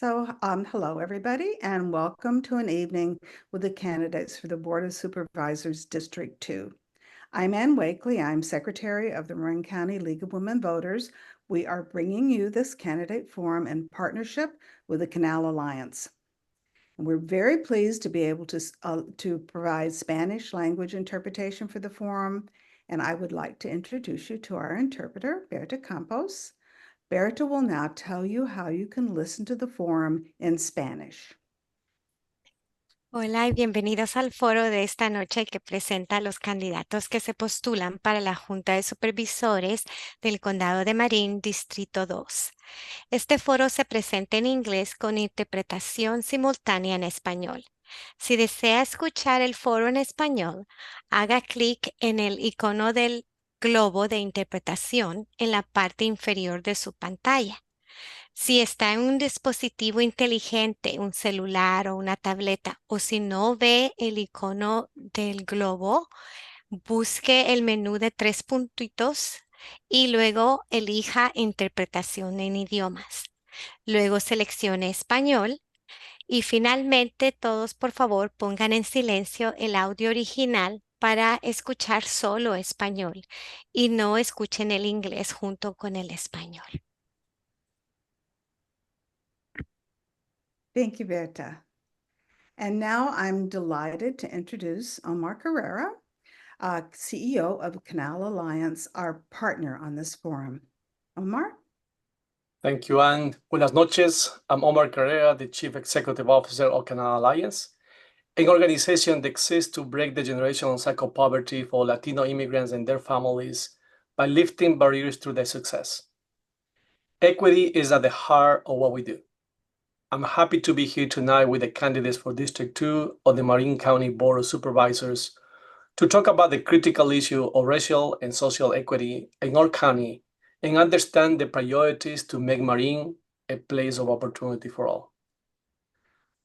Hello, everybody, and welcome to an evening with the candidates for the Board of Supervisors District 2. I'm Ann Wakely. I'm Secretary of the Marin County League of Women Voters. We are bringing you this candidate forum in partnership with the Canal Alliance. And we're very pleased to be able to provide Spanish language interpretation for the forum. And I would like to introduce you to our interpreter, Berta Campos. Berta will now tell you how you can listen to the forum in Spanish. Hola y bienvenidos al foro de esta noche que presenta a los candidatos que se postulan para la Junta de Supervisores del Condado de Marin, Distrito 2. Este foro se presenta en inglés con interpretación simultánea en español. Si desea escuchar el foro en español, haga clic en el icono del globo de interpretación en la parte inferior de su pantalla. Si está en un dispositivo inteligente, un celular o una tableta, o si no ve el icono del globo, busque el menú de 3 puntitos y luego elija Interpretación en idiomas. Luego seleccione Español y finalmente todos por favor pongan en silencio el audio original para escuchar solo español y no escuchen el inglés junto con el español. Thank you, Berta. And now I'm delighted to introduce Omar Carrera, CEO of Canal Alliance, our partner on this forum. Omar? Thank you, Ann. Buenas noches. I'm Omar Carrera, the Chief Executive Officer of Canal Alliance, an organization that exists to break the generational cycle of poverty for Latino immigrants and their families by lifting barriers to their success. Equity is at the heart of what we do. I'm happy to be here tonight with the candidates for District 2 of the Marin County Board of Supervisors to talk about the critical issue of racial and social equity in our county and understand the priorities to make Marin a place of opportunity for all.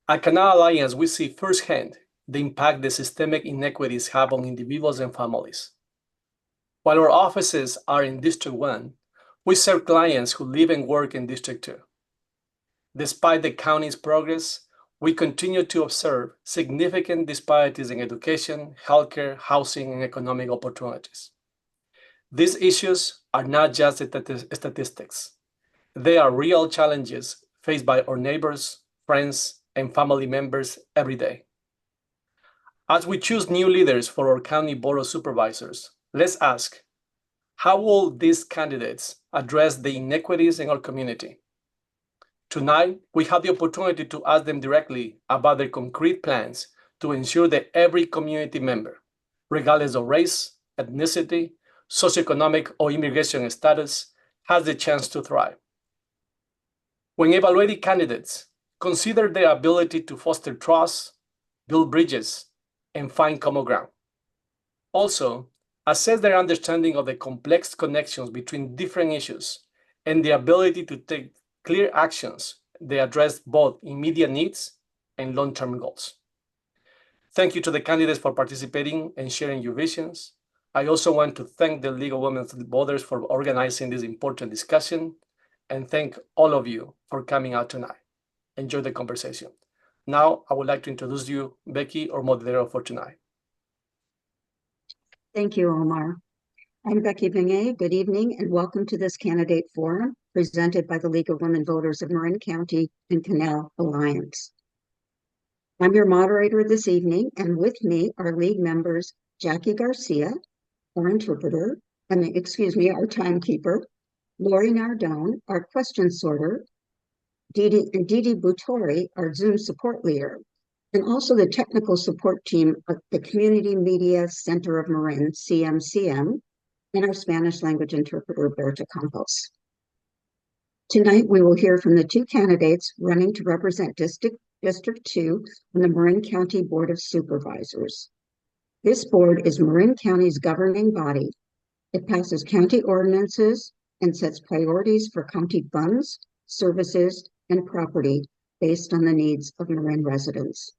At Canal Alliance, we see firsthand the impact the systemic inequities have on individuals and families. While our offices are in District 1, we serve clients who live and work in District 2. Despite the county's progress, we continue to observe significant disparities in education, healthcare, housing, and economic opportunities. These issues are not just statistics. They are real challenges faced by our neighbors, friends, and family members every day. As we choose new leaders for our County Board of Supervisors, let's ask, how will these candidates address the inequities in our community? Tonight, we have the opportunity to ask them directly about their concrete plans to ensure that every community member, regardless of race, ethnicity, socioeconomic, or immigration status, has the chance to thrive. When evaluating candidates, consider their ability to foster trust, build bridges, and find common ground. Also, assess their understanding of the complex connections between different issues and the ability to take clear actions that address both immediate needs and long-term goals. Thank you to the candidates for participating and sharing your visions. I also want to thank the League of Women Voters for organizing this important discussion, and thank all of you for coming out tonight. Enjoy the conversation. Now, I would like to introduce you, Becky, our moderator for tonight. Thank you, Omar. I'm Becky Bingay. Good evening and welcome to this candidate forum presented by the League of Women Voters of Marin County and Canal Alliance. I'm your moderator this evening, and with me are league members Jackie Garcia, our interpreter, our timekeeper, Lori Nardone, our question sorter, Didi Butori, our Zoom support leader, and also the technical support team of the Community Media Center of Marin, CMCM, and our Spanish language interpreter, Berta Campos. Tonight, we will hear from the two candidates running to represent District 2 on the Marin County Board of Supervisors. This board is Marin County's governing body. It passes county ordinances and sets priorities for county funds, services, and property based on the needs of Marin residents.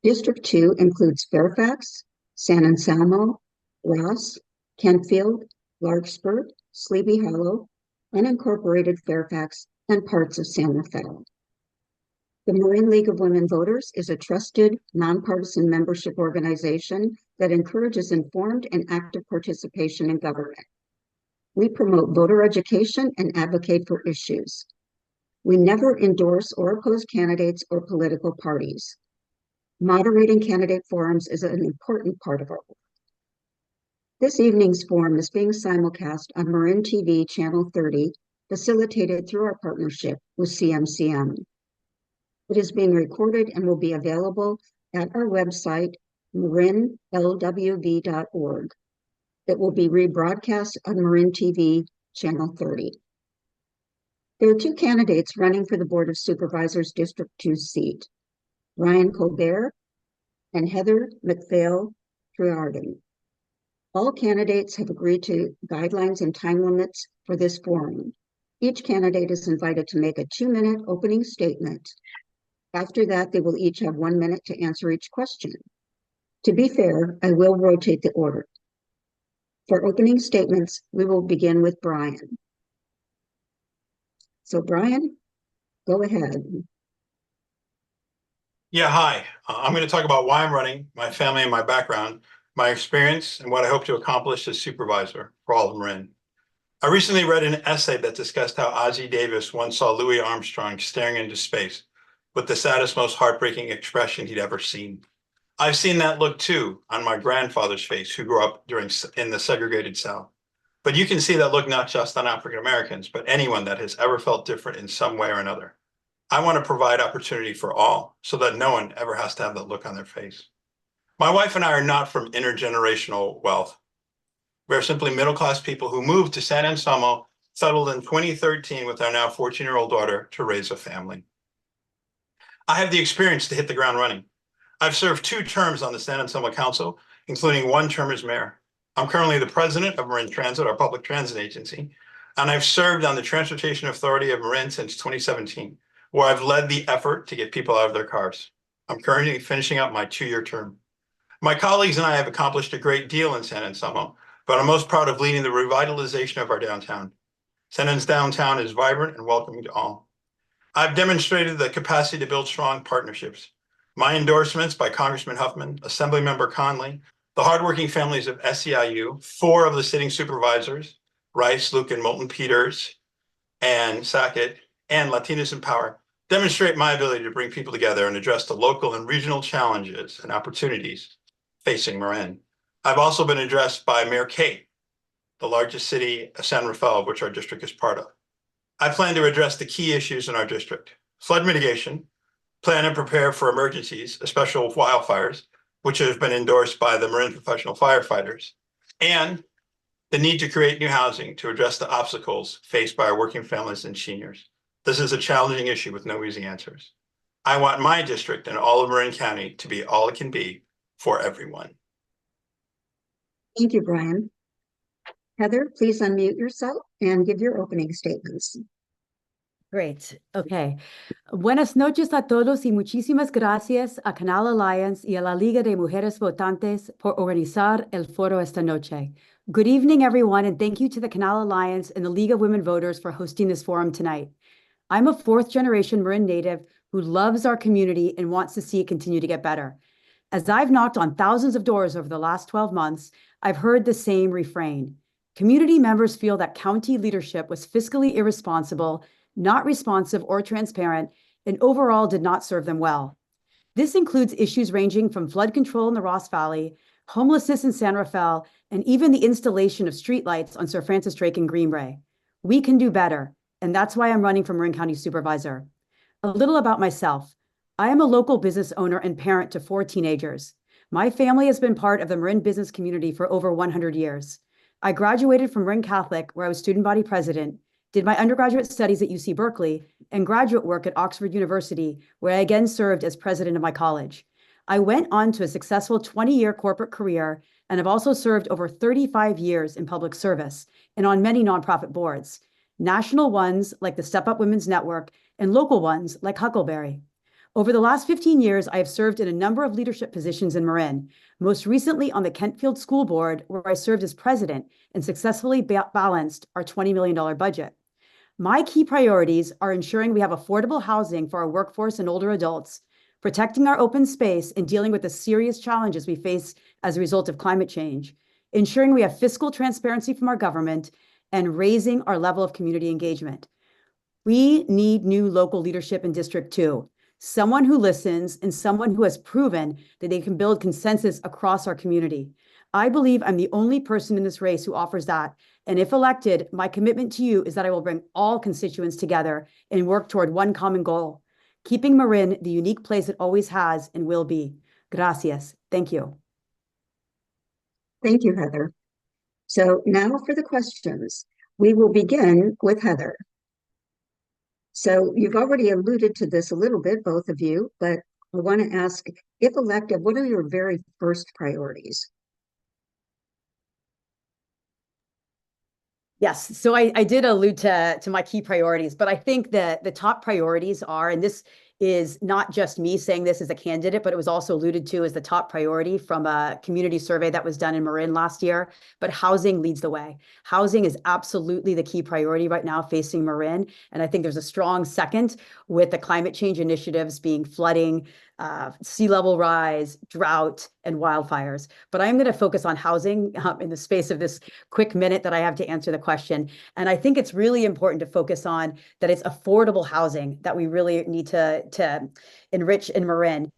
District 2 includes Fairfax, San Anselmo, Ross, Kentfield, Larkspur, Sleepy Hollow, unincorporated Fairfax, and parts of San Rafael. The Marin League of Women Voters is a trusted, nonpartisan membership organization that encourages informed and active participation in government. We promote voter education and advocate for issues. We never endorse or oppose candidates or political parties. Moderating candidate forums is an important part of our work. This evening's forum is being simulcast on Marin TV Channel 30, facilitated through our partnership with CMCM. It is being recorded and will be available at our website, marinlwv.org. It will be rebroadcast on Marin TV Channel 30. There are two candidates running for the Board of Supervisors District 2 seat, Ryan Colbert and Heather McPhail-Triardon. All candidates have agreed to guidelines and time limits for this forum. Each candidate is invited to make a 2-minute opening statement. After that, they will each have 1 minute to answer each question. To be fair, I will rotate the order. For opening statements, we will begin with Brian. So Brian, go ahead. Yeah, hi. I'm going to talk about why I'm running, my family and my background, my experience, and what I hope to accomplish as supervisor for all of Marin. I recently read an essay that discussed how Ozzie Davis once saw Louis Armstrong staring into space with the saddest, most heartbreaking expression he'd ever seen. I've seen that look too on my grandfather's face, who grew up in the segregated South. But you can see that look not just on African Americans, but anyone that has ever felt different in some way or another. I want to provide opportunity for all so that no one ever has to have that look on their face. My wife and I are not from intergenerational wealth. We're simply middle-class people who moved to San Anselmo, settled in 2013 with our now 14-year-old daughter to raise a family. I have the experience to hit the ground running. I've served 2 terms on the San Anselmo Council, including 1 term as mayor. I'm currently the president of Marin Transit, our public transit agency, and I've served on the Transportation Authority of Marin since 2017, where I've led the effort to get people out of their cars. I'm currently finishing up my 2-year term. My colleagues and I have accomplished a great deal in San Anselmo, but I'm most proud of leading the revitalization of our downtown. San Anselmo's downtown is vibrant and welcoming to all. I've demonstrated the capacity to build strong partnerships. My endorsements by Congressman Huffman, Assemblymember Conley, the hardworking families of SEIU, 4 of the sitting supervisors, Rice, Luke, and Moulton Peters, and Sackett, and Latinos in Power, demonstrate my ability to bring people together and address the local and regional challenges and opportunities facing Marin. I've also been addressed by Mayor Kate, the largest city of San Rafael, which our district is part of. I plan to address the key issues in our district: flood mitigation, plan and prepare for emergencies, especially wildfires, which have been endorsed by the Marin professional firefighters, and the need to create new housing to address the obstacles faced by our working families and seniors. This is a challenging issue with no easy answers. I want my district and all of Marin County to be all it can be for everyone. Thank you, Brian. Heather, please unmute yourself and give your opening statements. Great. Okay. Buenas noches a todos y muchísimas gracias a Canal Alliance y a la Liga de Mujeres Votantes por organizar el foro esta noche. Good evening, everyone, and thank you to the Canal Alliance and the League of Women Voters for hosting this forum tonight. I'm a 4th-generation Marin native who loves our community and wants to see it continue to get better. As I've knocked on thousands of doors over the last 12 months, I've heard the same refrain. Community members feel that county leadership was fiscally irresponsible, not responsive or transparent, and overall did not serve them well. This includes issues ranging from flood control in the Ross Valley, homelessness in San Rafael, and even the installation of streetlights on Sir Francis Drake and Greenbrae. We can do better, and that's why I'm running for Marin County Supervisor. A little about myself. I am a local business owner and parent to 4 teenagers. My family has been part of the Marin business community for over 100 years. I graduated from Marin Catholic, where I was student body president, did my undergraduate studies at UC Berkeley, and graduate work at Oxford University, where I again served as president of my college. I went on to a successful 20-year corporate career and have also served over 35 years in public service and on many nonprofit boards, national ones like the Step Up Women's Network and local ones like Huckleberry. Over the last 15 years, I have served in a number of leadership positions in Marin, most recently on the Kentfield School Board, where I served as president and successfully balanced our $20 million budget. My key priorities are ensuring we have affordable housing for our workforce and older adults, protecting our open space, and dealing with the serious challenges we face as a result of climate change, ensuring we have fiscal transparency from our government, and raising our level of community engagement. We need new local leadership in District 2, someone who listens and someone who has proven that they can build consensus across our community. I believe I'm the only person in this race who offers that. And if elected, my commitment to you is that I will bring all constituents together and work toward one common goal, keeping Marin the unique place it always has and will be. Gracias. Thank you. Thank you, Heather. So now for the questions. We will begin with Heather. So you've already alluded to this a little bit, both of you, but I want to ask, if elected, what are your very first priorities? Yes, so I did allude to my key priorities, but I think that the top priorities are, and this is not just me saying this as a candidate, but it was also alluded to as the top priority from a community survey that was done in Marin last year, but housing leads the way. Housing is absolutely the key priority right now facing Marin, and I think there's a strong second with the climate change initiatives being flooding, sea level rise, drought, and wildfires. But I'm going to focus on housing in the space of this quick minute that I have to answer the question. And I think it's really important to focus on that it's affordable housing that we really need to enrich in Marin.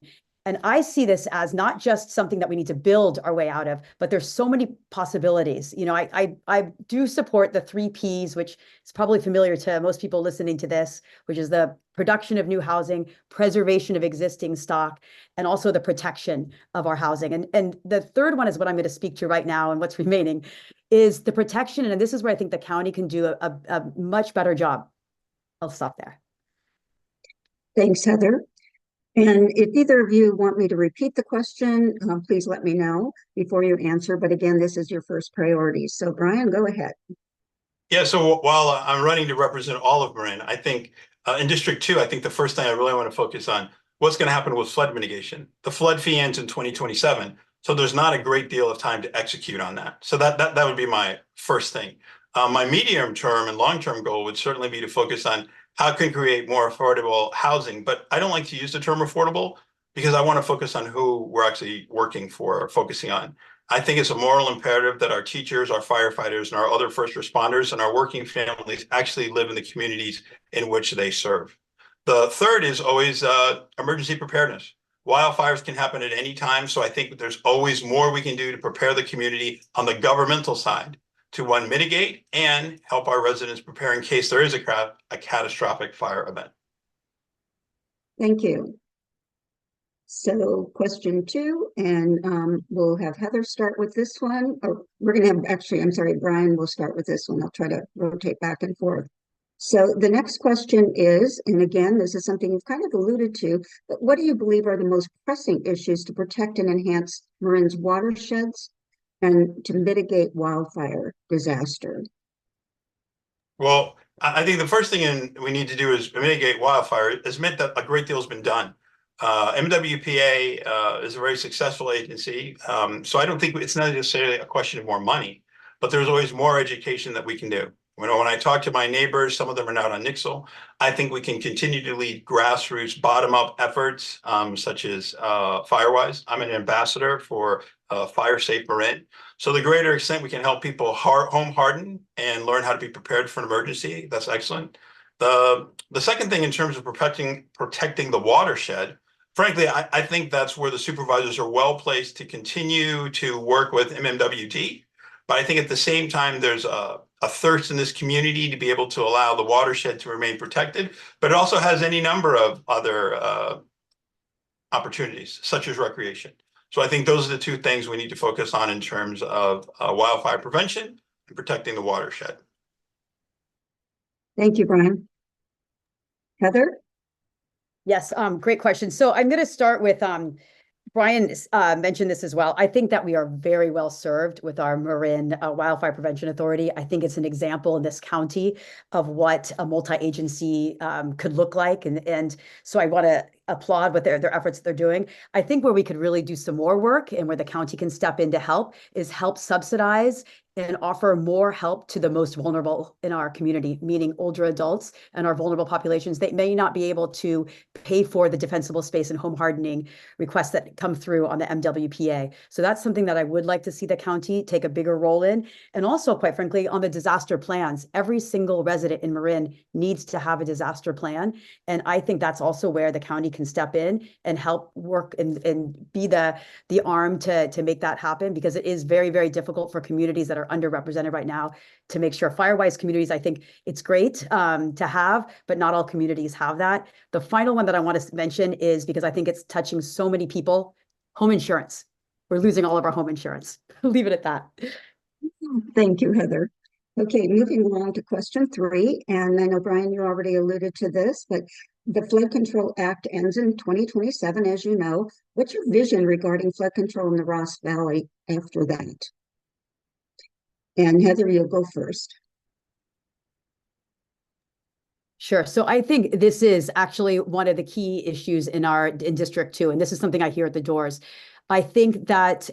And I see this as not just something that we need to build our way out of, but there's so many possibilities. You know, I do support the 3 Ps, which is probably familiar to most people listening to this, which is the production of new housing, preservation of existing stock, and also the protection of our housing. And the third one is what I'm going to speak to right now, and what's remaining is the protection. And this is where I think the county can do a much better job. I'll stop there. Thanks, Heather. And if either of you want me to repeat the question, please let me know before you answer. But again, this is your first priority. So Brian, go ahead. Yeah, so while I'm running to represent all of Marin, I think in District 2, I think the first thing I really want to focus on, what's going to happen with flood mitigation. The flood fee ends in 2027, so there's not a great deal of time to execute on that. So that would be my first thing. My medium-term and long-term goal would certainly be to focus on how can create more affordable housing. But I don't like to use the term affordable because I want to focus on who we're actually working for or focusing on. I think it's a moral imperative that our teachers, our firefighters, and our other first responders and our working families actually live in the communities in which they serve. The third is always emergency preparedness. Wildfires can happen at any time, so I think there's always more we can do to prepare the community on the governmental side to, one, mitigate and help our residents prepare in case there is a catastrophic fire event. Thank you. So question 2, and we'll have Heather start with this one. Or we're going to have, actually, I'm sorry, Brian will start with this one. I'll try to rotate back and forth. So the next question is, and again, this is something you've kind of alluded to, but what do you believe are the most pressing issues to protect and enhance Marin's watersheds and to mitigate wildfire disaster? Well, I think the first thing we need to do is mitigate wildfire. Admit that a great deal has been done. MWPA is a very successful agency, so I don't think it's not necessarily a question of more money, but there's always more education that we can do. You know, when I talk to my neighbors, some of them are not on Nixle, I think we can continue to lead grassroots, bottom-up efforts, such as Firewise. I'm an ambassador for Fire Safe Marin. So the greater extent we can help people home harden and learn how to be prepared for an emergency, that's excellent. The second thing in terms of protecting the watershed, frankly, I think that's where the supervisors are well placed to continue to work with MMWT. But I think at the same time, there's a thirst in this community to be able to allow the watershed to remain protected, but it also has any number of other opportunities, such as recreation. So I think those are the 2 things we need to focus on in terms of wildfire prevention and protecting the watershed. Thank you, Brian. Heather? Yes, great question. So I'm going to start with Brian mentioned this as well. I think that we are very well served with our Marin Wildfire Prevention Authority. I think it's an example in this county of what a multi-agency could look like. And so I want to applaud what their efforts they're doing. I think where we could really do some more work and where the county can step in to help is help subsidize and offer more help to the most vulnerable in our community, meaning older adults and our vulnerable populations. They may not be able to pay for the defensible space and home hardening requests that come through on the MWPA. So that's something that I would like to see the county take a bigger role in. And also, quite frankly, on the disaster plans, every single resident in Marin needs to have a disaster plan. And I think that's also where the county can step in and help work and be the arm to make that happen, because it is very, very difficult for communities that are underrepresented right now to make sure. Firewise communities, I think it's great to have, but not all communities have that. The final one that I want to mention is, because I think it's touching so many people, home insurance. We're losing all of our home insurance. Leave it at that. Thank you, Heather. Okay, moving along to question 3, and I know, Brian, you already alluded to this, but the Flood Control Act ends in 2027, as you know. What's your vision regarding flood control in the Ross Valley after that? And Heather, you'll go first. Sure. So I think this is actually one of the key issues in District 2, and this is something I hear at the doors. I think that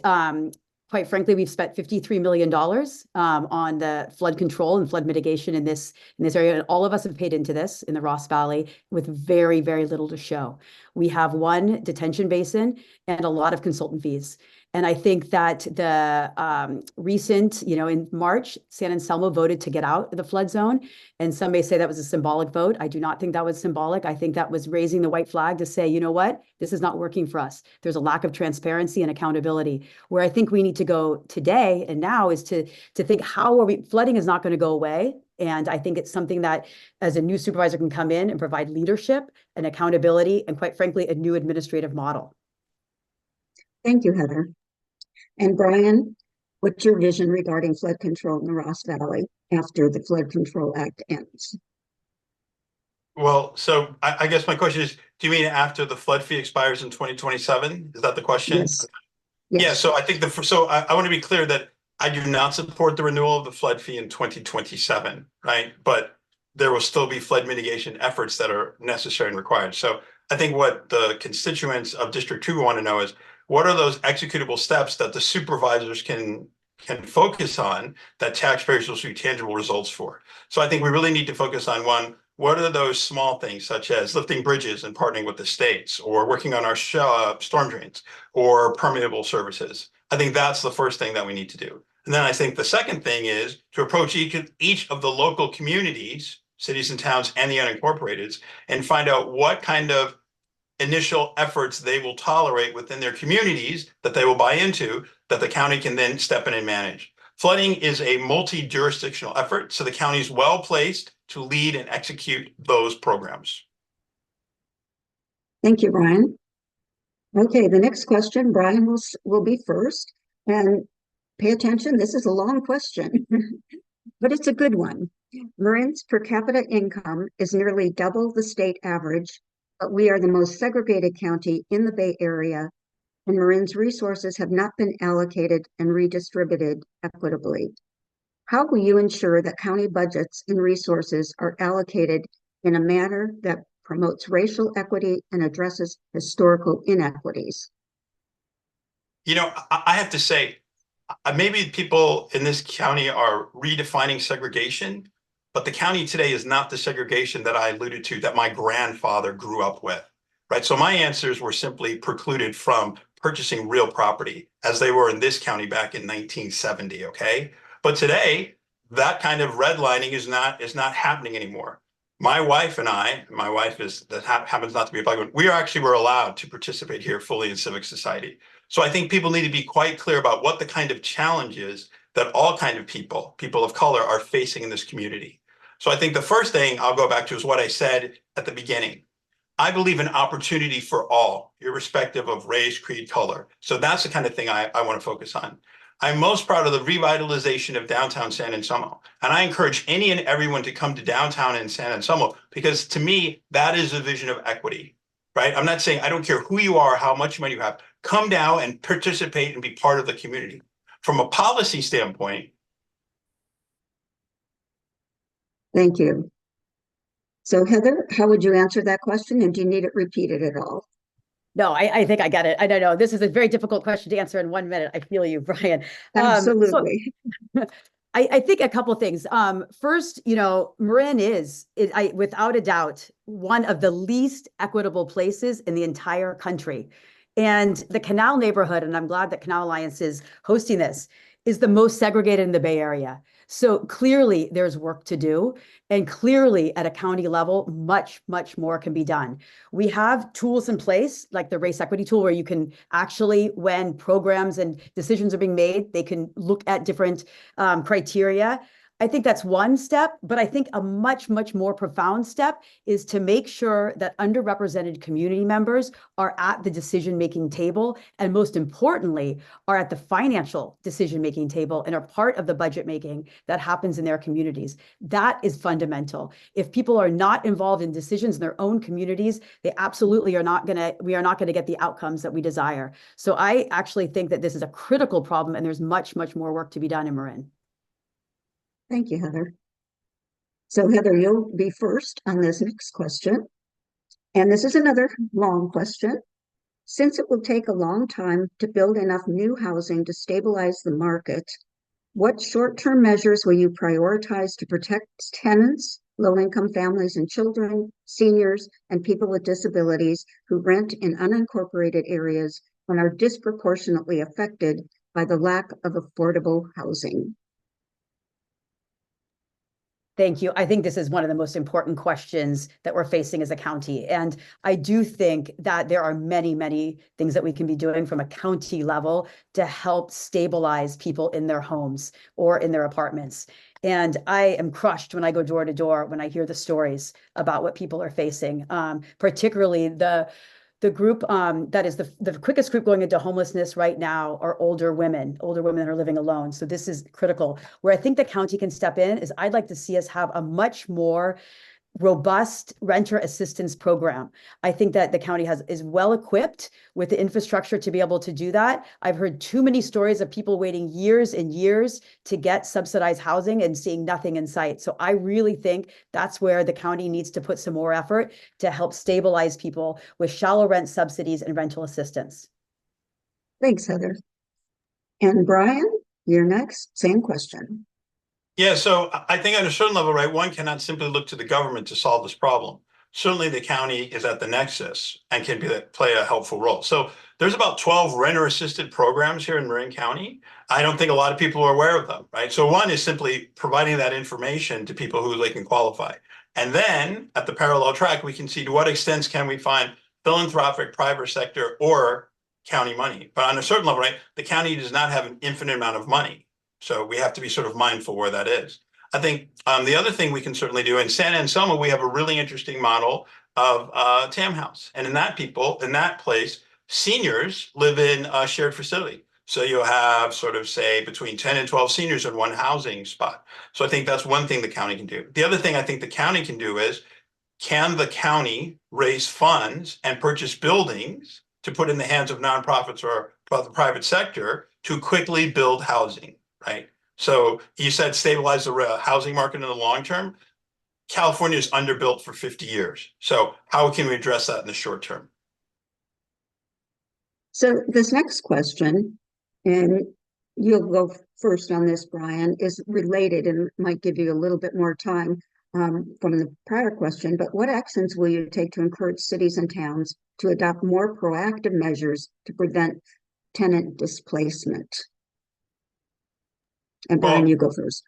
quite frankly, we've spent $53 million on the flood control and flood mitigation in this area. And all of us have paid into this in the Ross Valley with very, very little to show. We have one detention basin and a lot of consultant fees. And I think that the recent, in March, San Anselmo voted to get out of the flood zone. And some may say that was a symbolic vote. I do not think that was symbolic. I think that was raising the white flag to say, you know what, this is not working for us. There's a lack of transparency and accountability. Where I think we need to go today and now is to think, how are flooding is not going to go away. And I think it's something that, as a new supervisor, can come in and provide leadership and accountability and, quite frankly, a new administrative model. Thank you, Heather. And Brian, what's your vision regarding flood control in the Ross Valley after the Flood Control Act ends? Well, so I guess my question is, do you mean after the flood fee expires in 2027? Is that the question? Yes. Yeah, so I think I want to be clear that I do not support the renewal of the flood fee in 2027, right? But there will still be flood mitigation efforts that are necessary and required. So I think what the constituents of District 2 want to know is, what are those executable steps that the supervisors can focus on that taxpayers will see tangible results for? So I think we really need to focus on, one, what are those small things, such as lifting bridges and partnering with the states, or working on our storm drains, or permeable services? I think that's the first thing that we need to do. And then I think the second thing is to approach each of the local communities, cities and towns, and the unincorporateds, and find out what kind of initial efforts they will tolerate within their communities that they will buy into, that the county can then step in and manage. Flooding is a multi-jurisdictional effort, so the county is well placed to lead and execute those programs. Thank you, Brian. Okay, the next question, Brian will be first. And pay attention, this is a long question, but it's a good one. Marin's per capita income is nearly double the state average, but we are the most segregated county in the Bay Area, and Marin's resources have not been allocated and redistributed equitably. How will you ensure that county budgets and resources are allocated in a manner that promotes racial equity and addresses historical inequities? I have to say, maybe people in this county are redefining segregation, but the county today is not the segregation that I alluded to, that my grandfather grew up with, right? So my answers were simply precluded from purchasing real property, as they were in this county back in 1970, okay? But today, that kind of redlining is not happening anymore. My wife and I, happens not to be a black woman, we were allowed to participate here fully in civic society. So I think people need to be quite clear about what the kind of challenges that all kind of people of color, are facing in this community. So I think the first thing I'll go back to is what I said at the beginning. I believe in opportunity for all, irrespective of race, creed, color. So that's the kind of thing I want to focus on. I'm most proud of the revitalization of downtown San Anselmo. And I encourage any and everyone to come to downtown in San Anselmo, because to me, that is a vision of equity, right? I'm not saying I don't care who you are, how much money you have. Come down and participate and be part of the community. From a policy standpoint. Thank you. So Heather, how would you answer that question? And do you need it repeated at all? No, I think I got it. I don't know. This is a very difficult question to answer in 1 minute. I feel you, Brian. Absolutely. I think a couple of things. First, Marin is, without a doubt, one of the least equitable places in the entire country. And the Canal neighborhood, and I'm glad that Canal Alliance is hosting this, is the most segregated in the Bay Area. So clearly there's work to do. And clearly at a county level, much, much more can be done. We have tools in place, like the race equity tool, where you can actually, when programs and decisions are being made, they can look at different criteria. I think that's one step, but I think a much, much more profound step is to make sure that underrepresented community members are at the decision-making table, and most importantly, are at the financial decision-making table and are part of the budget making that happens in their communities. That is fundamental. If people are not involved in decisions in their own communities, they absolutely are not going to, we are not going to get the outcomes that we desire. So I actually think that this is a critical problem, and there's much, much more work to be done in Marin. Thank you, Heather. So Heather, you'll be first on this next question. And this is another long question. Since it will take a long time to build enough new housing to stabilize the market, what short-term measures will you prioritize to protect tenants, low-income families and children, seniors, and people with disabilities who rent in unincorporated areas and are disproportionately affected by the lack of affordable housing? Thank you. I think this is one of the most important questions that we're facing as a county. And I do think that there are many, many things that we can be doing from a county level to help stabilize people in their homes or in their apartments. And I am crushed when I go door to door when I hear the stories about what people are facing, particularly the group that is the quickest group going into homelessness right now are older women that are living alone. So this is critical. Where I think the county can step in is I'd like to see us have a much more robust renter assistance program. I think that the county is well equipped with the infrastructure to be able to do that. I've heard too many stories of people waiting years and years to get subsidized housing and seeing nothing in sight. So I really think that's where the county needs to put some more effort to help stabilize people with shallow rent subsidies and rental assistance. Thanks, Heather. And Brian, you're next. Same question. Yeah, so I think at a certain level, right, one cannot simply look to the government to solve this problem. Certainly the county is at the nexus and can play a helpful role. So there's about 12 renter-assisted programs here in Marin County. I don't think a lot of people are aware of them, right? So one is simply providing that information to people who they can qualify. And then at the parallel track, we can see to what extent can we find philanthropic private sector or county money. But on a certain level, right, the county does not have an infinite amount of money. So we have to be sort of mindful where that is. I think the other thing we can certainly do in Santa Anselmo, we have a really interesting model of TAM house. And in that place, seniors live in a shared facility. So you'll have sort of say between 10 and 12 seniors in one housing spot. So I think that's one thing the county can do. The other thing I think the county can do is, can the county raise funds and purchase buildings to put in the hands of nonprofits or the private sector to quickly build housing? Right. So you said stabilize the housing market in the long term. California is underbuilt for 50 years. So how can we address that in the short term? So this next question, and you'll go first on this, Brian, is related and might give you a little bit more time from the prior question, but what actions will you take to encourage cities and towns to adopt more proactive measures to prevent tenant displacement? And Brian, you go first.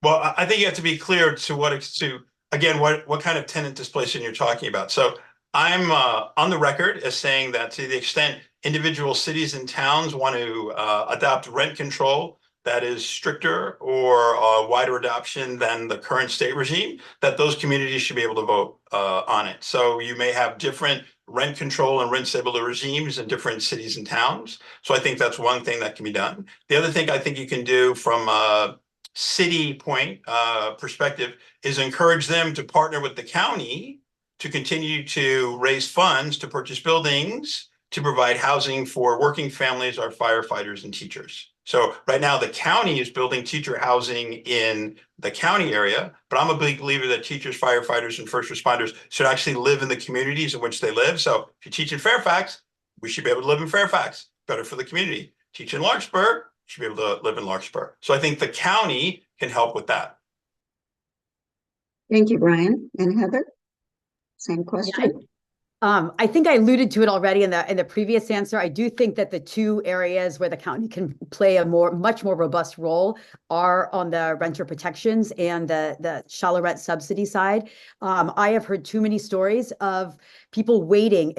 Well, I think you have to be clear to what kind of tenant displacement you're talking about. So I'm on the record as saying that to the extent individual cities and towns want to adopt rent control that is stricter or wider adoption than the current state regime, that those communities should be able to vote on it. So you may have different rent control and rent stability regimes in different cities and towns. So I think that's one thing that can be done. The other thing I think you can do from a city perspective is encourage them to partner with the county to continue to raise funds to purchase buildings to provide housing for working families, our firefighters and teachers. So right now the county is building teacher housing in the county area, but I'm a big believer that teachers, firefighters, and first responders should actually live in the communities in which they live. So if you teach in Fairfax, we should be able to live in Fairfax. Better for the community. Teach in Larkspur, you should be able to live in Larkspur. So I think the county can help with that. Thank you, Brian. And Heather, same question. I think I alluded to it already in the previous answer. I do think that the two areas where the county can play a much more robust role are on the renter protections and the shallow rent subsidy side. I have heard too many stories of people waiting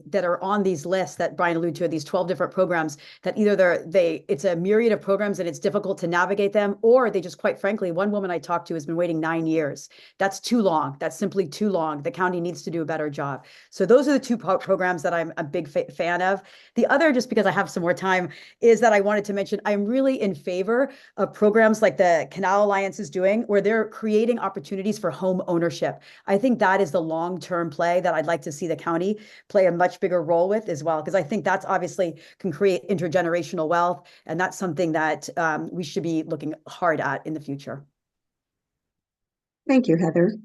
that are on these lists that Brian alluded to, these 12 different programs, that either it's a myriad of programs and it's difficult to navigate them, or they just, quite frankly, one woman I talked to has been waiting 9 years. That's too long. That's simply too long. The county needs to do a better job. So those are the two programs that I'm a big fan of. The other, just because I have some more time, is that I wanted to mention I'm really in favor of programs like the Canal Alliance is doing, where they're creating opportunities for home ownership. I think that is the long-term play that I'd like to see the county play a much bigger role with as well, because I think that's obviously can create intergenerational wealth, and that's something that we should be looking hard at in the future. Thank you, Heather.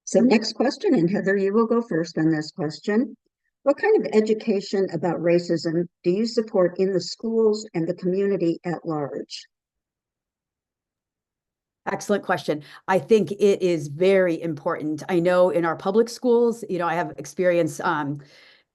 So next question, and Heather, you will go first on this question. What kind of education about racism do you support in the schools and the community at large? Excellent question. I think it is very important. I know in our public schools, I have experience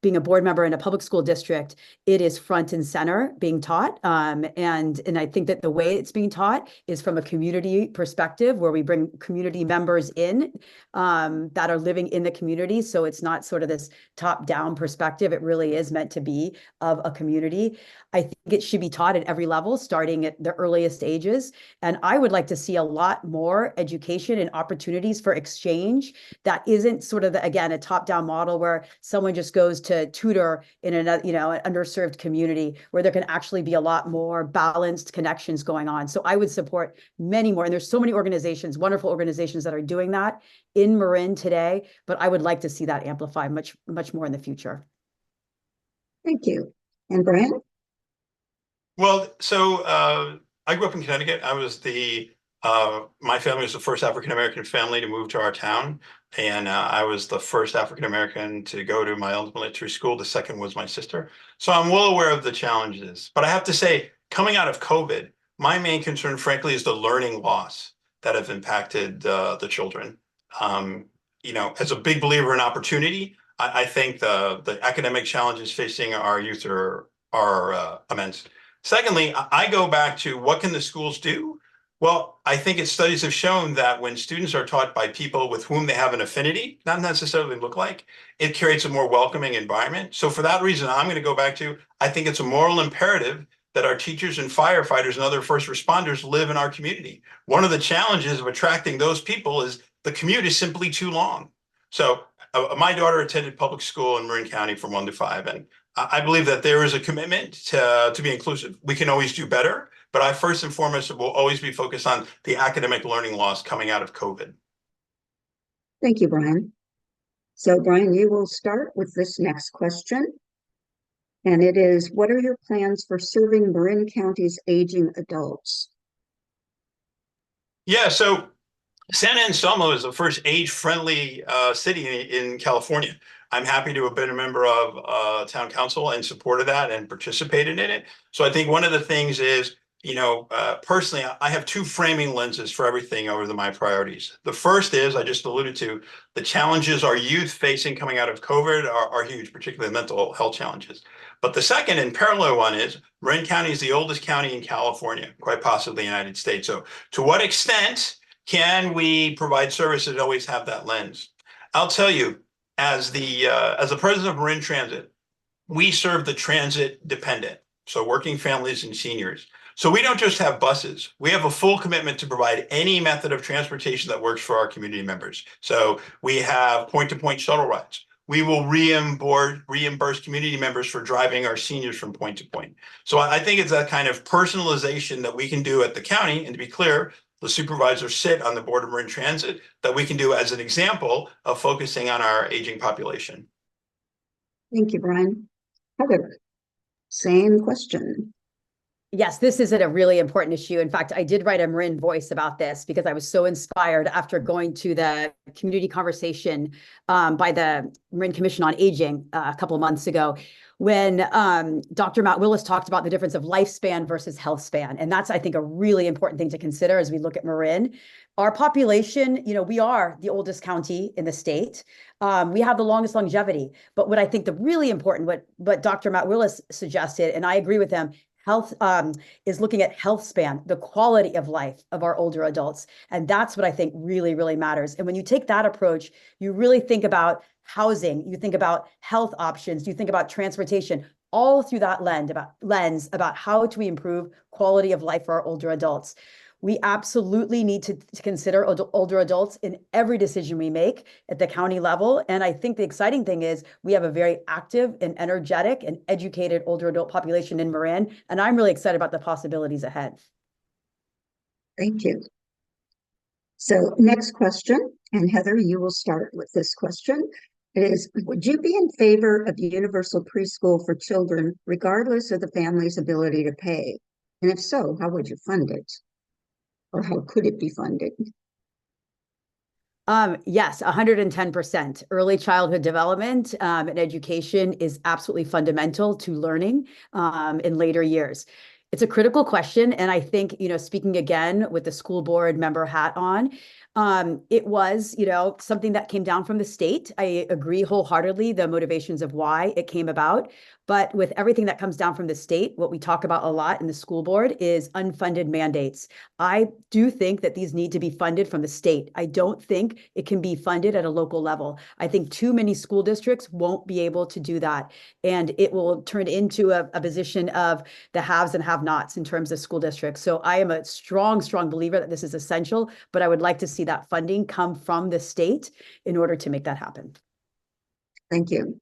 being a board member in a public school district. It is front and center being taught. And I think that the way it's being taught is from a community perspective, where we bring community members in that are living in the community. So it's not sort of this top-down perspective. It really is meant to be of a community. I think it should be taught at every level, starting at the earliest ages. And I would like to see a lot more education and opportunities for exchange that isn't sort of, again, a top-down model where someone just goes to tutor in another, an underserved community, where there can actually be a lot more balanced connections going on. So I would support many more. And there's so many organizations, wonderful organizations, that are doing that in Marin today, but I would like to see that amplify much, much more in the future. Thank you. And Brian? Well, so I grew up in Connecticut. My family was the first African-American family to move to our town. And I was the first African-American to go to my elementary school. The second was my sister. So I'm well aware of the challenges. But I have to say, coming out of COVID, my main concern, frankly, is the learning loss that have impacted the children. As a big believer in opportunity, I think the academic challenges facing our youth are immense. Secondly, I go back to what can the schools do? Well, I think studies have shown that when students are taught by people with whom they have an affinity, not necessarily look like, it creates a more welcoming environment. So for that reason, I'm going to go back to, I think it's a moral imperative that our teachers and firefighters and other first responders live in our community. One of the challenges of attracting those people is the commute is simply too long. So my daughter attended public school in Marin County from 1 to 5, and I believe that there is a commitment to be inclusive. We can always do better, but I first and foremost will always be focused on the academic learning loss coming out of COVID. Thank you, Brian. So Brian, you will start with this next question. And it is, what are your plans for serving Marin County's aging adults? Yeah, so San Anselmo is the first age-friendly city in California. I'm happy to have been a member of town council and supported that and participated in it. So I think one of the things is, personally, I have two framing lenses for everything over my priorities. The first is, I just alluded to, the challenges our youth facing coming out of COVID are huge, particularly mental health challenges. But the second and parallel one is, Marin County is the oldest county in California, quite possibly the United States. So to what extent can we provide services that always have that lens? I'll tell you, as the president of Marin Transit, we serve the transit dependent, so working families and seniors. So we don't just have buses. We have a full commitment to provide any method of transportation that works for our community members. So we have point-to-point shuttle rides. We will reimburse community members for driving our seniors from point to point. So I think it's that kind of personalization that we can do at the county. And to be clear, the supervisors sit on the board of Marin Transit, that we can do as an example of focusing on our aging population. Thank you, Brian. Heather, same question. Yes, this is a really important issue. In fact, I did write a Marin voice about this because I was so inspired after going to the community conversation by the Marin Commission on Aging a couple of months ago, when Dr. Matt Willis talked about the difference of lifespan versus health span. And that's, I think, a really important thing to consider as we look at Marin. Our population, we are the oldest county in the state. We have the longest longevity. But what I think the really important, what Dr. Matt Willis suggested, and I agree with him, health is looking at health span, the quality of life of our older adults. And that's what I think really, really matters. And when you take that approach, you really think about housing, you think about health options, you think about transportation, all through that lens about how do we improve quality of life for our older adults. We absolutely need to consider older adults in every decision we make at the county level. And I think the exciting thing is we have a very active and energetic and educated older adult population in Marin. And I'm really excited about the possibilities ahead. Thank you. So next question, and Heather, you will start with this question. It is, would you be in favor of universal preschool for children, regardless of the family's ability to pay? And if so, how would you fund it? Or how could it be funded? Yes, 110%. Early childhood development and education is absolutely fundamental to learning in later years. It's a critical question. And I think, speaking again with the school board member hat on, it was, something that came down from the state. I agree wholeheartedly the motivations of why it came about. But with everything that comes down from the state, what we talk about a lot in the school board is unfunded mandates. I do think that these need to be funded from the state. I don't think it can be funded at a local level. I think too many school districts won't be able to do that. And it will turn into a position of the haves and have-nots in terms of school districts. So I am a strong, strong believer that this is essential, but I would like to see that funding come from the state in order to make that happen. Thank you.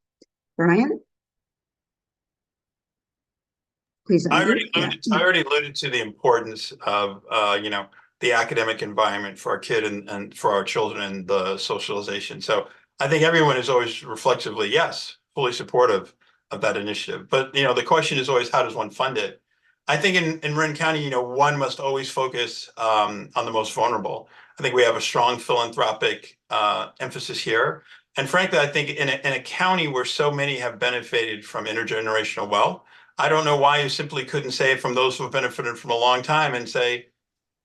Brian? Please. I already alluded to the importance of, the academic environment for our kid and for our children and the socialization. So I think everyone is always reflexively, yes, fully supportive of that initiative. But, the question is always, how does one fund it? I think in Marin County, one must always focus on the most vulnerable. I think we have a strong philanthropic emphasis here. And frankly, I think in a county where so many have benefited from intergenerational wealth, I don't know why you simply couldn't say it from those who have benefited from a long time and say,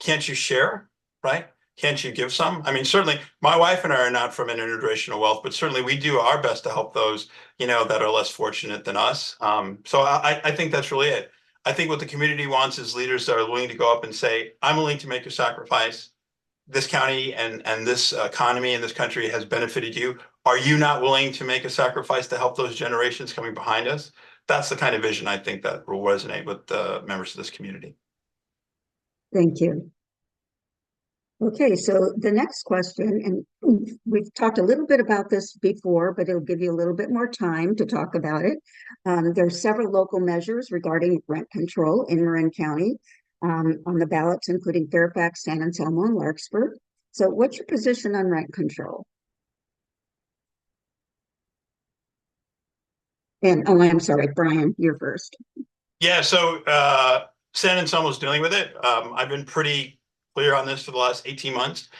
can't you share, right? Can't you give some? I mean, certainly my wife and I are not from intergenerational wealth, but certainly we do our best to help those, that are less fortunate than us. So I think that's really it. I think what the community wants is leaders that are willing to go up and say, I'm willing to make a sacrifice. This county and this economy in this country has benefited you. Are you not willing to make a sacrifice to help those generations coming behind us? That's the kind of vision I think that will resonate with the members of this community. Thank you. Okay, so the next question, and we've talked a little bit about this before, but it'll give you a little bit more time to talk about it. There are several local measures regarding rent control in Marin County on the ballots, including Fairfax, San Anselmo, and Larkspur. So what's your position on rent control? And, I'm sorry, Brian, you're first. Yeah, so San Anselmo's dealing with it. I've been pretty clear on this for the last 18 months.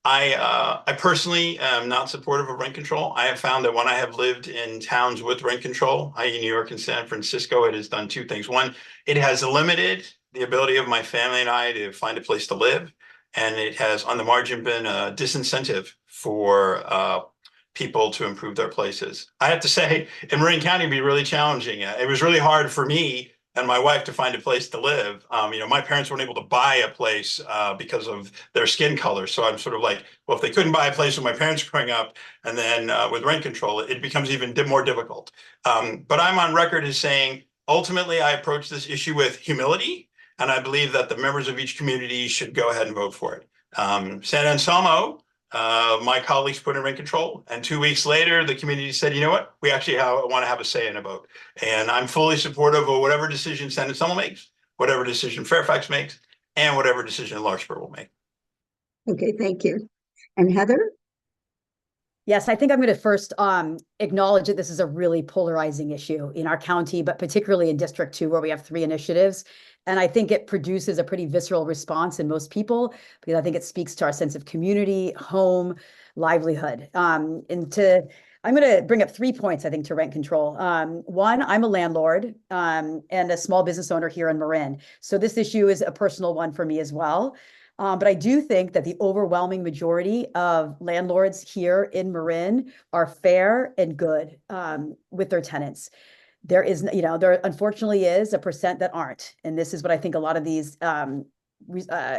I personally am not supportive of rent control. I have found that when I have lived in towns with rent control, i.e. New York and San Francisco, it has done two things. One, it has limited the ability of my family and I to find a place to live. And it has, on the margin, been a disincentive for people to improve their places. I have to say, in Marin County, it'd be really challenging. It was really hard for me and my wife to find a place to live. My parents weren't able to buy a place because of their skin color. So I'm sort of like, well, if they couldn't buy a place when my parents were growing up, and then with rent control, it becomes even more difficult. But I'm on record as saying, ultimately, I approach this issue with humility, and I believe that the members of each community should go ahead and vote for it. San Anselmo, my colleagues put in rent control, and 2 weeks later, the community said, you know what, we actually want to have a say in a vote. And I'm fully supportive of whatever decision San Anselmo makes, whatever decision Fairfax makes, and whatever decision Larkspur will make. Okay, thank you. And Heather? Yes, I think I'm going to first acknowledge that this is a really polarizing issue in our county, but particularly in District 2, where we have 3 initiatives. And I think it produces a pretty visceral response in most people, because I think it speaks to our sense of community, home, livelihood. I'm going to bring up 3 points, I think, to rent control. One, I'm a landlord and a small business owner here in Marin. So this issue is a personal one for me as well. But I do think that the overwhelming majority of landlords here in Marin are fair and good with their tenants. There is, there unfortunately is a percent that aren't. And this is what I think a lot of these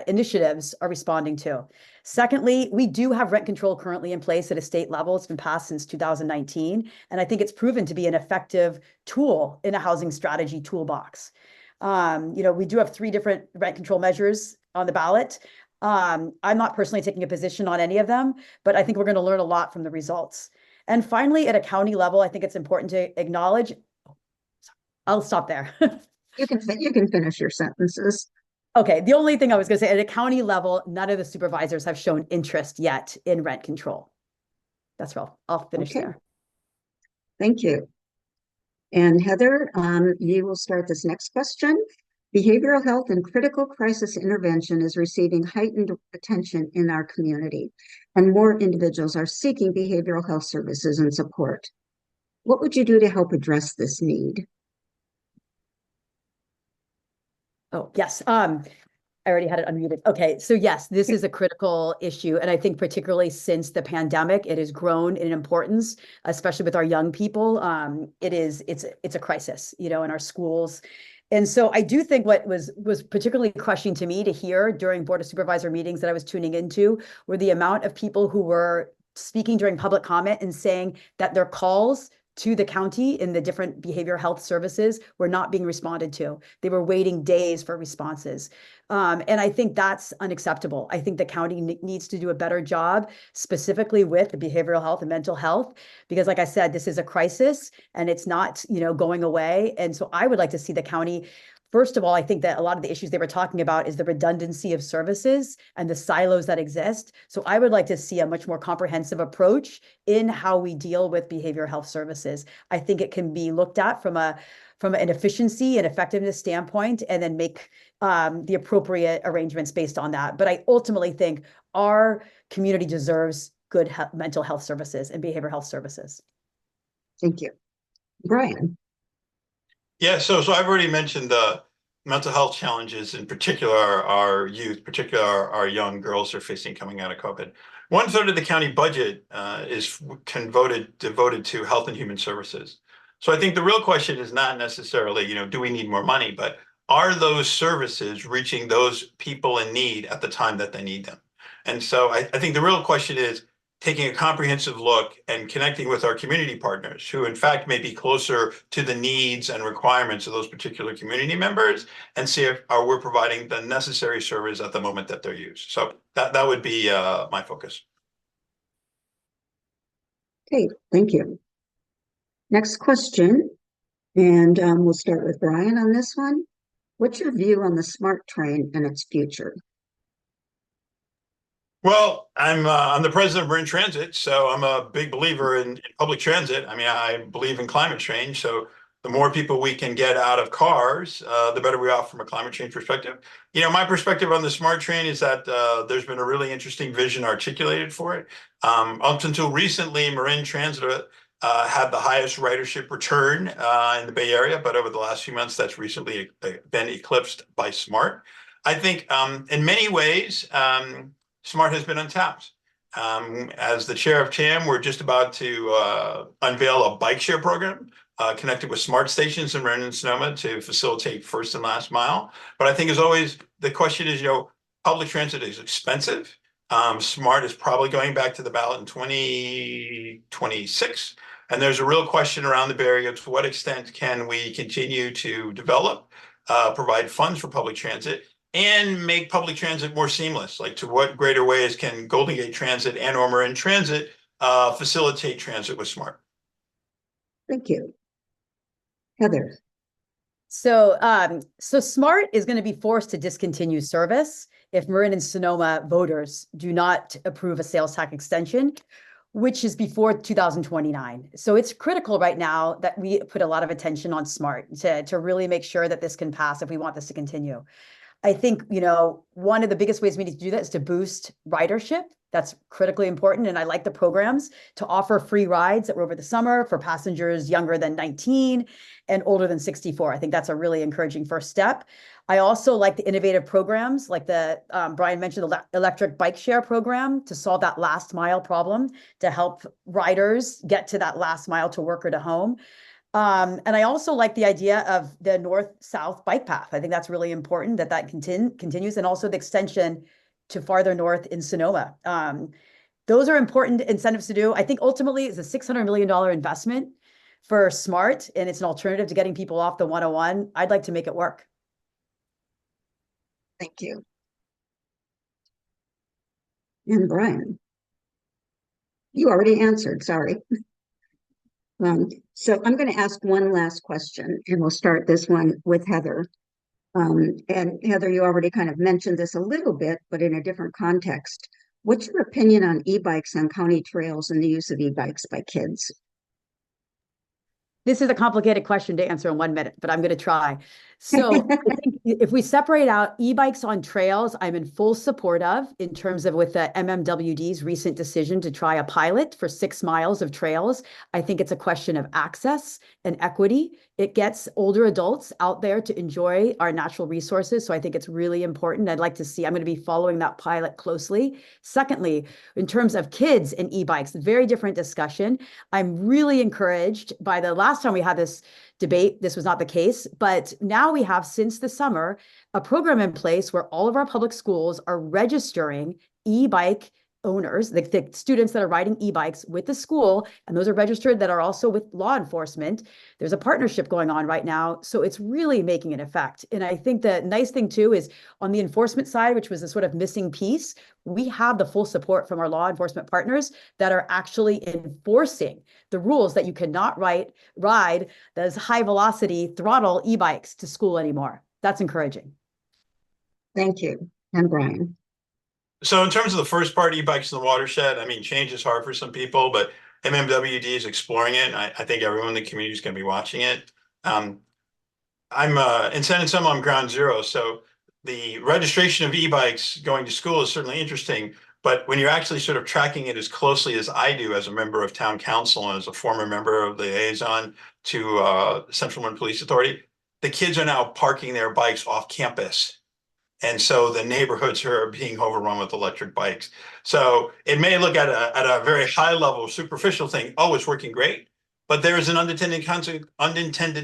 initiatives are responding to. Secondly, we do have rent control currently in place at a state level. It's been passed since 2019. And I think it's proven to be an effective tool in a housing strategy toolbox. We do have 3 different rent control measures on the ballot. I'm not personally taking a position on any of them, but I think we're going to learn a lot from the results. And finally, at a county level, I think it's important to acknowledge. I'll stop there. You can finish your sentences. Okay, the only thing I was going to say, at a county level, none of the supervisors have shown interest yet in rent control. That's all. I'll finish there. Thank you. And Heather, you will start this next question. Behavioral health and critical crisis intervention is receiving heightened attention in our community, and more individuals are seeking behavioral health services and support. What would you do to help address this need? Oh, yes. I already had it unmuted. Okay, so yes, this is a critical issue. And I think particularly since the pandemic, it has grown in importance, especially with our young people. It's a crisis, in our schools. And so I do think what was particularly crushing to me to hear during Board of Supervisor meetings that I was tuning into were the amount of people who were speaking during public comment and saying that their calls to the county in the different behavioral health services were not being responded to. They were waiting days for responses. And I think that's unacceptable. I think the county needs to do a better job specifically with the behavioral health and mental health, because like I said, this is a crisis and it's not, going away. And so I would like to see the county. First of all, I think that a lot of the issues they were talking about is the redundancy of services and the silos that exist. So I would like to see a much more comprehensive approach in how we deal with behavioral health services. I think it can be looked at from an efficiency and effectiveness standpoint, and then make the appropriate arrangements based on that. But I ultimately think our community deserves good mental health services and behavioral health services. Thank you. Brian. Yeah, so I've already mentioned the mental health challenges, in particular our youth, particularly our young girls are facing coming out of COVID. 1/3 of the county budget is devoted to health and human services. So I think the real question is not necessarily, do we need more money, but are those services reaching those people in need at the time that they need them? And so I think the real question is taking a comprehensive look and connecting with our community partners who in fact may be closer to the needs and requirements of those particular community members, and see if we're providing the necessary service at the moment that they're used. So that would be my focus. Okay, thank you. Next question, and we'll start with Brian on this one. What's your view on the SMART train and its future? Well, I'm the president of Marin Transit, so I'm a big believer in public transit. I mean, I believe in climate change, so the more people we can get out of cars, the better we are from a climate change perspective. My perspective on the SMART train is that there's been a really interesting vision articulated for it. Up until recently, Marin Transit had the highest ridership return in the Bay Area, but over the last few months, that's recently been eclipsed by SMART. I think in many ways, SMART has been untapped. As the chair of TAM, we're just about to unveil a bike share program connected with smart stations in Marin and Sonoma to facilitate first and last mile. But I think as always, the question is, public transit is expensive. SMART is probably going back to the ballot in 2026. And there's a real question around the Bay Area: to what extent can we continue to develop, provide funds for public transit, and make public transit more seamless? Like, to what greater ways can Golden Gate Transit and or Marin Transit facilitate transit with SMART? Thank you. Heather. So SMART is going to be forced to discontinue service if Marin and Sonoma voters do not approve a sales tax extension. which is before 2029. So it's critical right now that we put a lot of attention on SMART to really make sure that this can pass if we want this to continue. I think, one of the biggest ways we need to do that is to boost ridership. That's critically important. And I like the programs to offer free rides that were over the summer for passengers younger than 19 and older than 64. I think that's a really encouraging first step. I also like the innovative programs like Brian mentioned, the electric bike share program to solve that last mile problem, to help riders get to that last mile to work or to home. And I also like the idea of the north-south bike path. I think that's really important that continues, and also the extension to farther north in Sonoma. Those are important incentives to do. I think ultimately it's a $600 million investment for SMART, and it's an alternative to getting people off the 101. I'd like to make it work. Thank you. And Brian, you already answered, sorry. So I'm going to ask one last question, and we'll start this one with Heather. And Heather, you already kind of mentioned this a little bit, but in a different context. What's your opinion on e-bikes on county trails and the use of e-bikes by kids? This is a complicated question to answer in 1 minute, but I'm going to try. So I think if we separate out e-bikes on trails, I'm in full support of, in terms of with the MMWD's recent decision to try a pilot for 6 miles of trails. I think it's a question of access and equity. It gets older adults out there to enjoy our natural resources. So I think it's really important. I'm going to be following that pilot closely. Secondly, in terms of kids and e-bikes, very different discussion. I'm really encouraged by the last time we had this debate, this was not the case, but now we have, since the summer, a program in place where all of our public schools are registering e-bike owners, the students that are riding e-bikes with the school, and those are registered that are also with law enforcement. There's a partnership going on right now, so it's really making an effect. And I think the nice thing too is on the enforcement side, which was a sort of missing piece, we have the full support from our law enforcement partners that are actually enforcing the rules that you cannot ride those high velocity throttle e-bikes to school anymore. That's encouraging. Thank you. And Brian. So in terms of the first part, e-bikes in the watershed, I mean, change is hard for some people, but MMWD is exploring it. And I think everyone in the community is going to be watching it. I'm in San Anselmo, I'm ground zero. So the registration of e-bikes going to school is certainly interesting. But when you're actually sort of tracking it as closely as I do as a member of town council and as a former member of the liaison to Central Marin Police Authority, the kids are now parking their bikes off campus. And so the neighborhoods are being overrun with electric bikes. So it may look at a very high level, superficial thing, oh, it's working great. But there is an unintended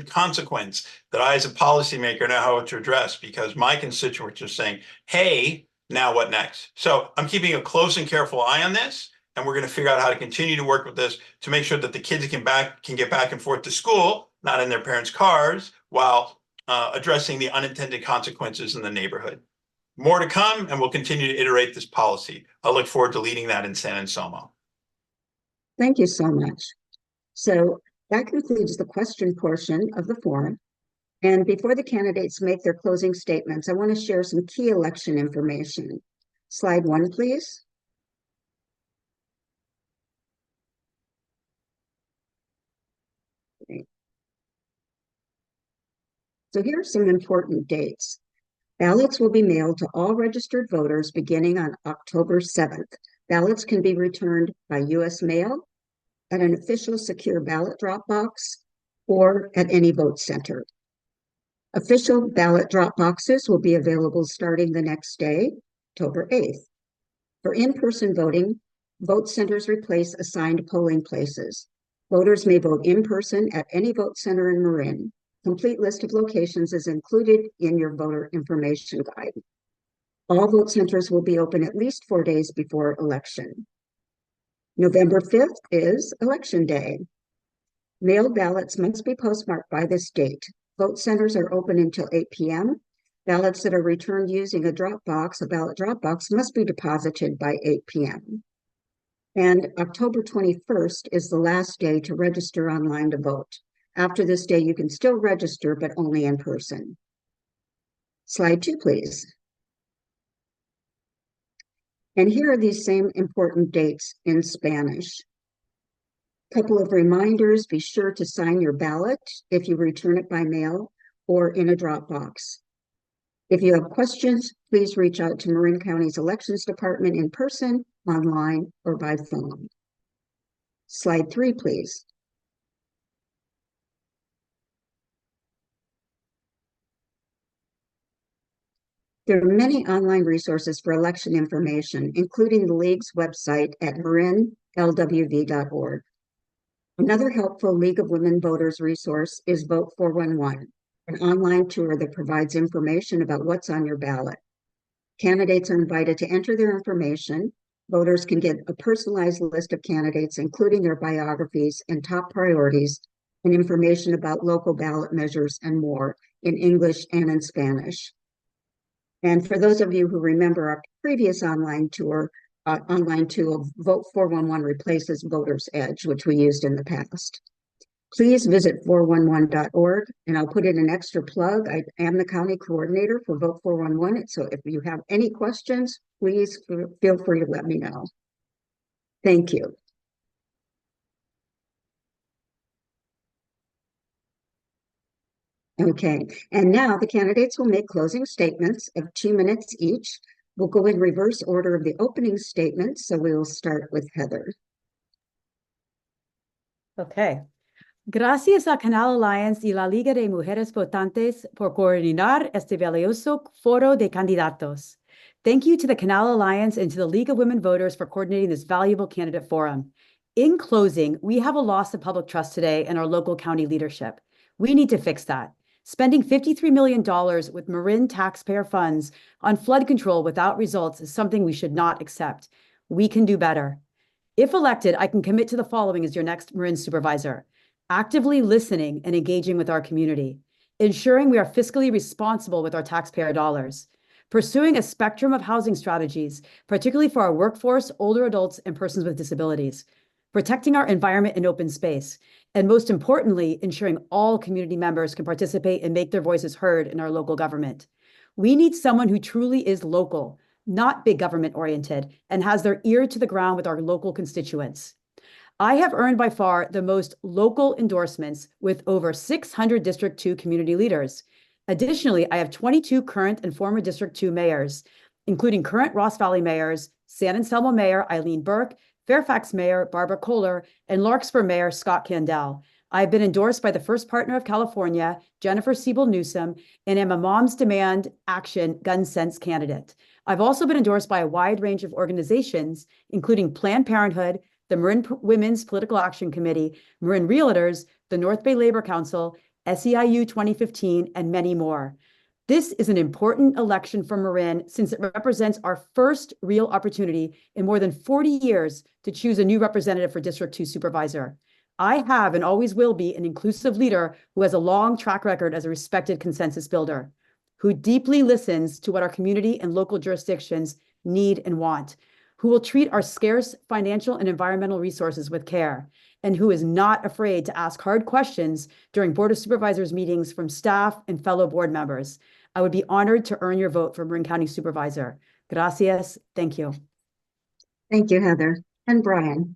consequence that I, as a policymaker, now have to address, because my constituents are saying, hey, now what next? So I'm keeping a close and careful eye on this. And we're going to figure out how to continue to work with this to make sure that the kids can get back and forth to school, not in their parents' cars, while addressing the unintended consequences in the neighborhood. More to come, and we'll continue to iterate this policy. I look forward to leading that in San Anselmo. Thank you so much. So that concludes the question portion of the forum. And before the candidates make their closing statements, I want to share some key election information. Slide 1, please. Great. So here are some important dates. Ballots will be mailed to all registered voters beginning on October 7th. Ballots can be returned by U.S. mail, at an official secure ballot drop box, or at any vote center. Official ballot drop boxes will be available starting the next day, October 8th. For in-person voting, vote centers replace assigned polling places. Voters may vote in person at any vote center in Marin. Complete list of locations is included in your voter information guide. All vote centers will be open at least 4 days before election. November 5th is Election Day. Mailed ballots must be postmarked by this date. Vote centers are open until 8 p.m. Ballots that are returned using a ballot drop box must be deposited by 8 p.m. And October 21st is the last day to register online to vote. After this day, you can still register, but only in person. Slide 2, please. And here are these same important dates in Spanish. Couple of reminders, be sure to sign your ballot if you return it by mail or in a drop box. If you have questions, please reach out to Marin County's Elections Department in person, online, or by phone. Slide 3, please. There are many online resources for election information, including the League's website at marinlwv.org. Another helpful League of Women Voters resource is Vote 411, an online tour that provides information about what's on your ballot. Candidates are invited to enter their information. Voters can get a personalized list of candidates, including their biographies and top priorities, and information about local ballot measures and more in English and in Spanish. And for those of you who remember our previous online tool, Vote 411 replaces Voter's Edge, which we used in the past. Please visit 411.org, and I'll put in an extra plug. I am the county coordinator for Vote 411, so if you have any questions, please feel free to let me know. Thank you. Okay, and now the candidates will make closing statements of 2 minutes each. We'll go in reverse order of the opening statements, so we will start with Heather. Okay. Gracias a Canal Alliance y la Liga de Mujeres Votantes por coordinar este valioso foro de candidatos. Thank you to the Canal Alliance and to the League of Women Voters for coordinating this valuable candidate forum. In closing, we have a loss of public trust today in our local county leadership. We need to fix that. Spending $53 million with Marin taxpayer funds on flood control without results is something we should not accept. We can do better. If elected, I can commit to the following as your next Marin supervisor: actively listening and engaging with our community, ensuring we are fiscally responsible with our taxpayer dollars, pursuing a spectrum of housing strategies, particularly for our workforce, older adults, and persons with disabilities, protecting our environment and open space, and most importantly, ensuring all community members can participate and make their voices heard in our local government. We need someone who truly is local, not big government oriented, and has their ear to the ground with our local constituents. I have earned by far the most local endorsements with over 600 District 2 community leaders. Additionally, I have 22 current and former District 2 mayors, including current Ross Valley mayors, San Anselmo Mayor Eileen Burke, Fairfax Mayor Barbara Kohler, and Larkspur Mayor Scott Candell. I have been endorsed by the First Partner of California, Jennifer Siebel Newsom, and am a Moms Demand Action Gun Sense candidate. I've also been endorsed by a wide range of organizations, including Planned Parenthood, the Marin Women's Political Action Committee, Marin Realtors, the North Bay Labor Council, SEIU 2015, and many more. This is an important election for Marin since it represents our first real opportunity in more than 40 years to choose a new representative for District 2 supervisor. I have and always will be an inclusive leader who has a long track record as a respected consensus builder, who deeply listens to what our community and local jurisdictions need and want, who will treat our scarce financial and environmental resources with care, and who is not afraid to ask hard questions during Board of Supervisors meetings from staff and fellow board members. I would be honored to earn your vote for Marin County Supervisor. Gracias. Thank you. Thank you, Heather. And Brian.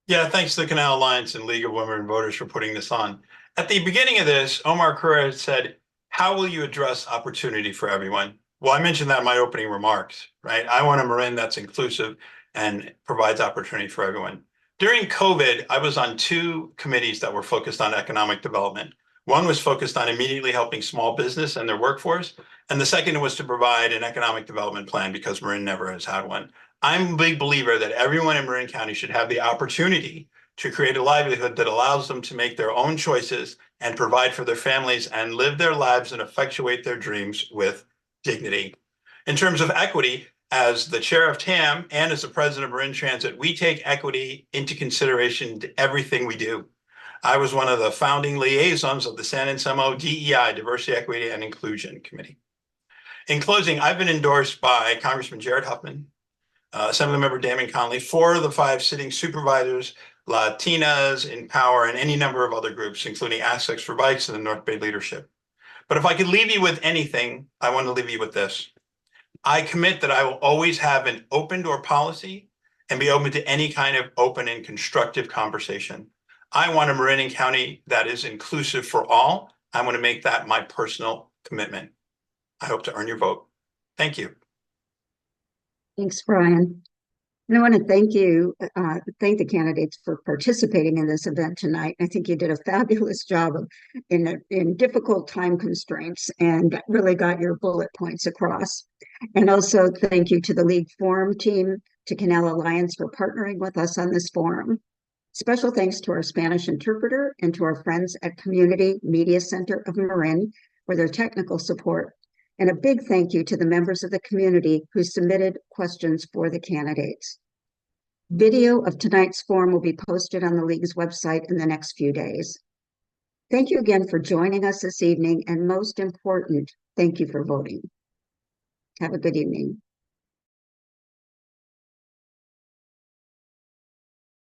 Yeah, thanks to the Canal Alliance and League of Women Voters for putting this on. At the beginning of this, Omar Carrera said, how will you address opportunity for everyone? Well, I mentioned that in my opening remarks, right? I want a Marin that's inclusive and provides opportunity for everyone. During COVID, I was on 2 committees that were focused on economic development. One was focused on immediately helping small business and their workforce, and the second was to provide an economic development plan because Marin never has had one. I'm a big believer that everyone in Marin County should have the opportunity to create a livelihood that allows them to make their own choices and provide for their families and live their lives and effectuate their dreams with dignity. In terms of equity, as the chair of TAM and as the president of Marin Transit, we take equity into consideration to everything we do. I was one of the founding liaisons of the San Anselmo DEI, Diversity, Equity, and Inclusion Committee. In closing, I've been endorsed by Congressman Jared Huffman, Assemblymember Damon Conley, 4 of the 5 sitting supervisors, Latinas in Power, and any number of other groups, including Access for Bikes and the North Bay leadership. But if I could leave you with anything, I want to leave you with this. I commit that I will always have an open door policy and be open to any kind of open and constructive conversation. I want a Marin County that is inclusive for all. I want to make that my personal commitment. I hope to earn your vote. Thank you. Thanks, Brian. And I want to thank you, thank the candidates for participating in this event tonight. I think you did a fabulous job of in difficult time constraints and really got your bullet points across. And also thank you to the League Forum team, to Canal Alliance for partnering with us on this forum. Special thanks to our Spanish interpreter and to our friends at Community Media Center of Marin for their technical support. And a big thank you to the members of the community who submitted questions for the candidates. Video of tonight's forum will be posted on the League's website in the next few days. Thank you again for joining us this evening, and most important, thank you for voting. Have a good evening.